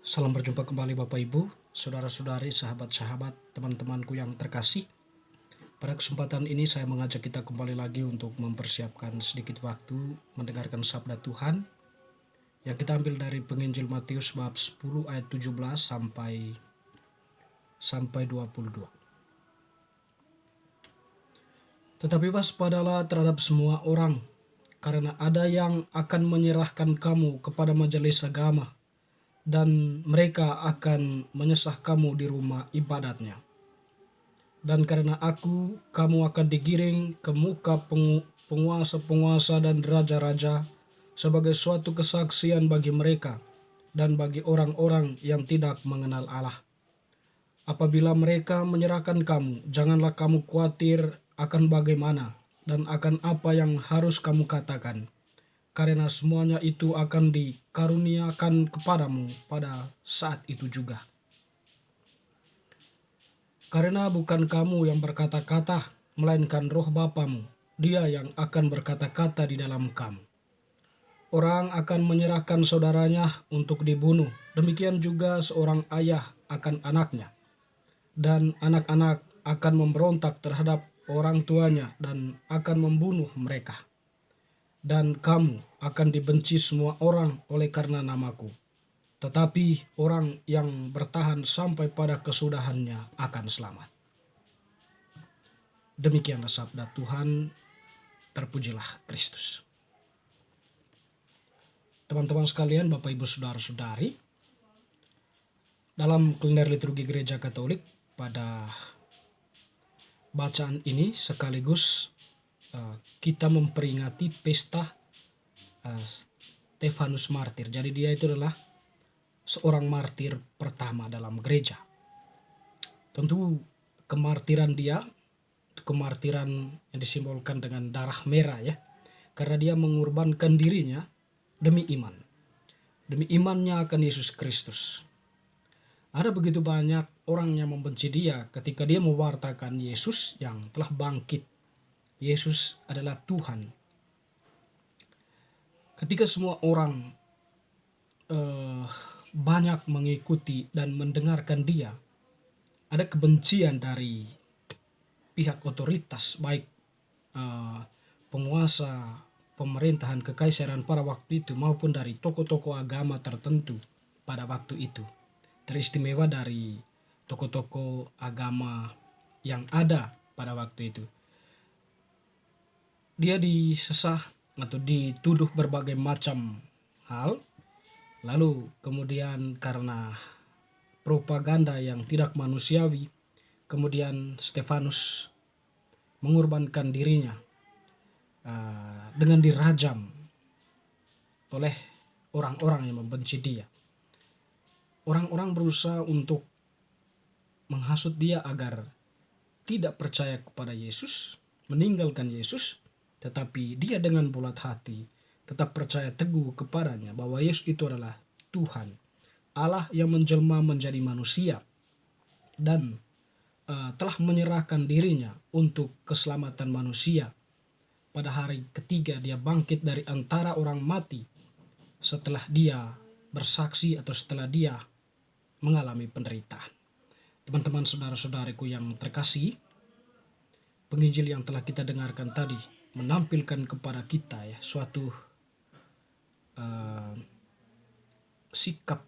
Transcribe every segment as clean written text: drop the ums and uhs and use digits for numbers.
Salam berjumpa kembali Bapak Ibu, saudara-saudari, sahabat-sahabat, teman-temanku yang terkasih. Pada kesempatan ini saya mengajak kita kembali lagi untuk mempersiapkan sedikit waktu mendengarkan sabda Tuhan yang kita ambil dari penginjil Matius bab 10 ayat 17 sampai 22. Tetapi waspadalah terhadap semua orang, karena ada yang akan menyerahkan kamu kepada majelis agama, dan mereka akan menyesah kamu di rumah ibadatnya. Dan karena aku, kamu akan digiring ke muka penguasa-penguasa dan raja-raja sebagai suatu kesaksian bagi mereka dan bagi orang-orang yang tidak mengenal Allah. Apabila mereka menyerahkan kamu, janganlah kamu khawatir akan bagaimana dan akan apa yang harus kamu katakan, karena semuanya itu akan dikaruniakan kepadamu pada saat itu juga. Karena bukan kamu yang berkata-kata, melainkan roh Bapamu, Dia yang akan berkata-kata di dalam kamu. Orang akan menyerahkan saudaranya untuk dibunuh, demikian juga seorang ayah akan anaknya, dan anak-anak akan memberontak terhadap orang tuanya dan akan membunuh mereka. Dan kamu akan dibenci semua orang oleh karena namaku. Tetapi orang yang bertahan sampai pada kesudahannya akan selamat. Demikianlah sabda Tuhan, terpujilah Kristus. Teman-teman sekalian, Bapak Ibu Saudara-saudari, dalam kalender liturgi Gereja Katolik pada bacaan ini sekaligus kita memperingati pesta Stefanus Martir. Jadi dia itu adalah seorang martir pertama dalam gereja. Tentu kemartiran dia, kemartiran yang disimbolkan dengan darah merah ya, karena dia mengorbankan dirinya demi iman, demi imannya akan Yesus Kristus. Ada begitu banyak orang yang membenci dia ketika dia mewartakan Yesus yang telah bangkit. Yesus adalah Tuhan. Ketika semua orang banyak mengikuti dan mendengarkan dia, ada kebencian dari pihak otoritas, baik penguasa pemerintahan kekaisaran pada waktu itu maupun dari tokoh-tokoh agama tertentu pada waktu itu. Teristimewa dari tokoh-tokoh agama yang ada pada waktu itu. Dia disesah atau dituduh berbagai macam hal. Lalu kemudian karena propaganda yang tidak manusiawi, kemudian Stefanus mengorbankan dirinya dengan dirajam oleh orang-orang yang membenci dia. Orang-orang berusaha untuk menghasut dia agar tidak percaya kepada Yesus, meninggalkan Yesus, tetapi dia dengan bulat hati tetap percaya teguh kepadanya bahwa Yesus itu adalah Tuhan, Allah yang menjelma menjadi manusia dan telah menyerahkan dirinya untuk keselamatan manusia. Pada hari ketiga dia bangkit dari antara orang mati setelah dia bersaksi atau setelah dia mengalami penderitaan. Teman-teman saudara-saudariku yang terkasih, penginjil yang telah kita dengarkan tadi menampilkan kepada kita ya suatu sikap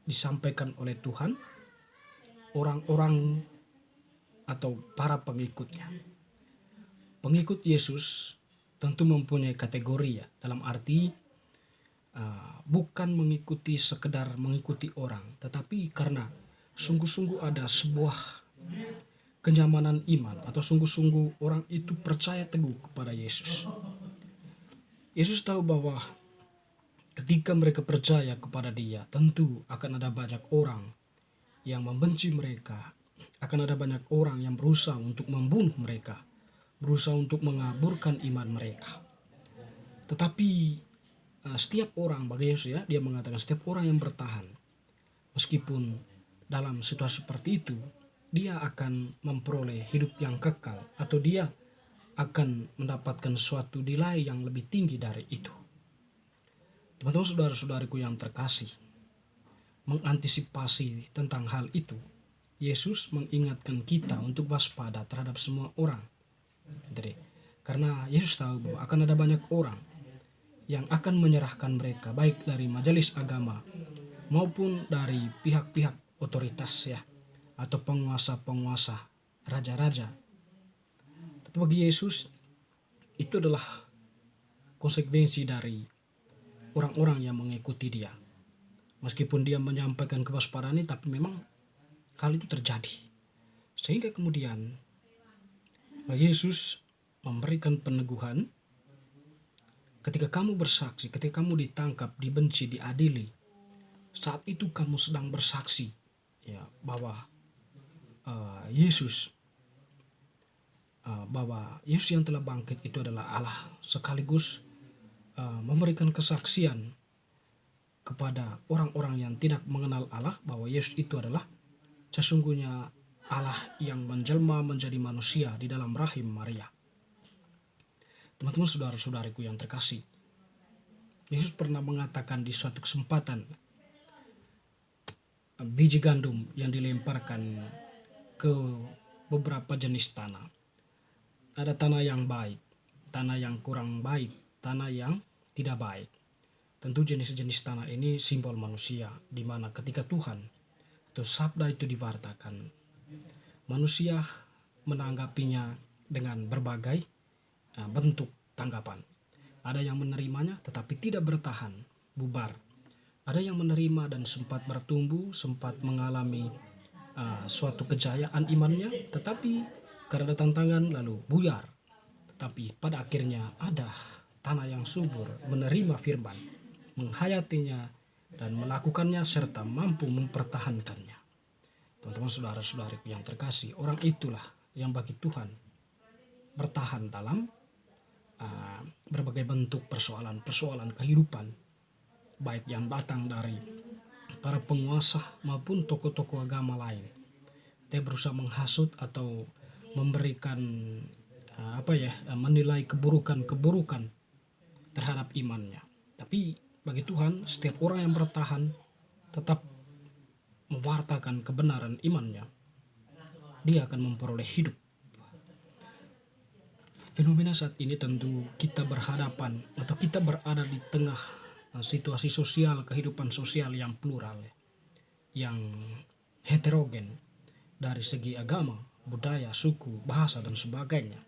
disampaikan oleh Tuhan orang-orang atau para pengikutnya. Pengikut Yesus tentu mempunyai kategori ya, dalam arti bukan mengikuti sekedar mengikuti orang, tetapi karena sungguh-sungguh ada sebuah kenyamanan iman atau sungguh-sungguh orang itu percaya teguh kepada Yesus. Yesus tahu bahwa ketika mereka percaya kepada dia, tentu akan ada banyak orang yang membenci mereka, akan ada banyak orang yang berusaha untuk membunuh mereka, berusaha untuk mengaburkan iman mereka. Tetapi setiap orang, bagi Yesus ya, dia mengatakan setiap orang yang bertahan, meskipun dalam situasi seperti itu, dia akan memperoleh hidup yang kekal atau dia akan mendapatkan suatu nilai yang lebih tinggi dari itu. Teman-teman saudara-saudariku yang terkasih, mengantisipasi tentang hal itu, Yesus mengingatkan kita untuk waspada terhadap semua orang. Jadi, karena Yesus tahu bahwa akan ada banyak orang yang akan menyerahkan mereka, baik dari majelis agama maupun dari pihak-pihak otoritas ya, atau penguasa-penguasa, raja-raja. Tapi bagi Yesus itu adalah konsekuensi dari orang-orang yang mengikuti dia. Meskipun dia menyampaikan kewaspadaan ini, tapi memang hal itu terjadi. Sehingga kemudian Yesus memberikan peneguhan, ketika kamu bersaksi, ketika kamu ditangkap, dibenci, diadili, saat itu kamu sedang bersaksi ya bahwa Yesus yang telah bangkit itu adalah Allah, sekaligus memberikan kesaksian kepada orang-orang yang tidak mengenal Allah bahwa Yesus itu adalah sesungguhnya Allah yang menjelma menjadi manusia di dalam rahim Maria. Teman-teman, saudara-saudariku yang terkasih, Yesus pernah mengatakan di suatu kesempatan, biji gandum yang dilemparkan ke beberapa jenis tanah. Ada tanah yang baik, tanah yang kurang baik, tanah yang tidak baik. Tentu jenis-jenis tanah ini simbol manusia, di mana ketika Tuhan atau sabda itu diwartakan, manusia menanggapinya dengan berbagai bentuk tanggapan. Ada yang menerimanya tetapi tidak bertahan, bubar. Ada yang menerima dan sempat bertumbuh, sempat mengalami suatu kejayaan imannya, tetapi karena ada tantangan lalu buyar. Tetapi pada akhirnya ada tanah yang subur, menerima firman, menghayatinya dan melakukannya serta mampu mempertahankannya. Teman-teman, saudara-saudariku yang terkasih, orang itulah yang bagi Tuhan bertahan dalam berbagai bentuk persoalan kehidupan, baik yang datang dari para penguasa maupun tokoh-tokoh agama lain. Dia berusaha menghasut atau memberikan menilai keburukan terhadap imannya. Tapi bagi Tuhan, setiap orang yang bertahan tetap mewartakan kebenaran imannya, dia akan memperoleh hidup. Fenomena saat ini tentu kita berhadapan atau kita berada di tengah situasi sosial, kehidupan sosial yang plural, yang heterogen dari segi agama, budaya, suku, bahasa, dan sebagainya.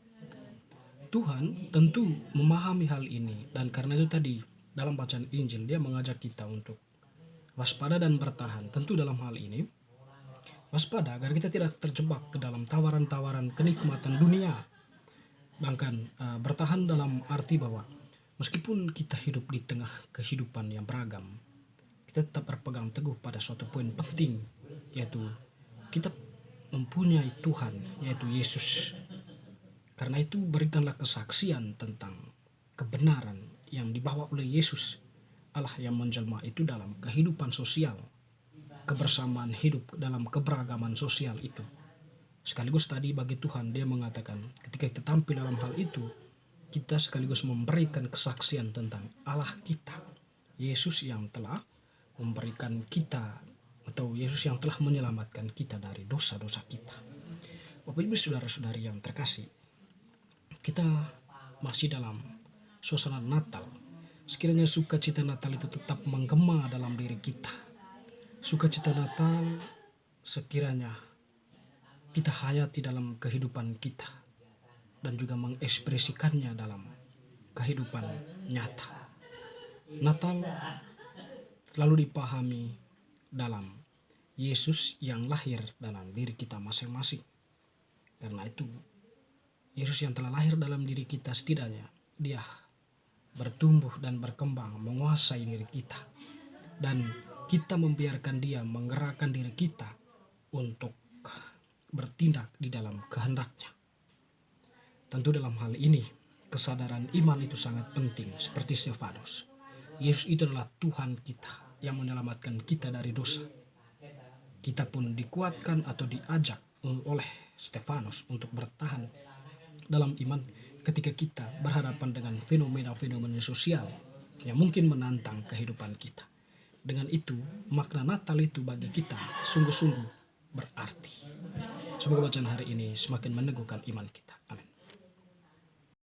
Tuhan tentu memahami hal ini, dan karena itu tadi dalam bacaan Injil dia mengajak kita untuk waspada dan bertahan. Tentu dalam hal ini waspada agar kita tidak terjebak ke dalam tawaran-tawaran kenikmatan dunia. Bahkan bertahan dalam arti bahwa meskipun kita hidup di tengah kehidupan yang beragam, kita tetap berpegang teguh pada suatu poin penting, yaitu kita mempunyai Tuhan, yaitu Yesus. Karena itu berikanlah kesaksian tentang kebenaran yang dibawa oleh Yesus, Allah yang menjelma itu dalam kehidupan sosial, kebersamaan hidup dalam keberagaman sosial itu. Sekaligus tadi bagi Tuhan dia mengatakan ketika kita tampil dalam hal itu, kita sekaligus memberikan kesaksian tentang Allah kita, Yesus yang telah memberikan kita, atau Yesus yang telah menyelamatkan kita dari dosa-dosa kita. Bapak Ibu saudara-saudari yang terkasih, kita masih dalam suasana Natal. Sekiranya sukacita Natal itu tetap menggema dalam diri kita. Sukacita Natal sekiranya kita hayati dalam kehidupan kita dan juga mengekspresikannya dalam kehidupan nyata. Natal selalu dipahami dalam Yesus yang lahir dalam diri kita masing-masing. Karena itu Yesus yang telah lahir dalam diri kita, setidaknya dia bertumbuh dan berkembang menguasai diri kita, dan kita membiarkan dia menggerakkan diri kita untuk bertindak di dalam kehendaknya. Tentu dalam hal ini kesadaran iman itu sangat penting, seperti Stefanus. Yesus itu adalah Tuhan kita yang menyelamatkan kita dari dosa. Kita pun dikuatkan atau diajak oleh Stefanus untuk bertahan dalam iman ketika kita berhadapan dengan fenomena-fenomena sosial yang mungkin menantang kehidupan kita. dengan itu makna Natal itu bagi kita sungguh-sungguh berarti. Semoga bacaan hari ini semakin meneguhkan iman kita. Amin.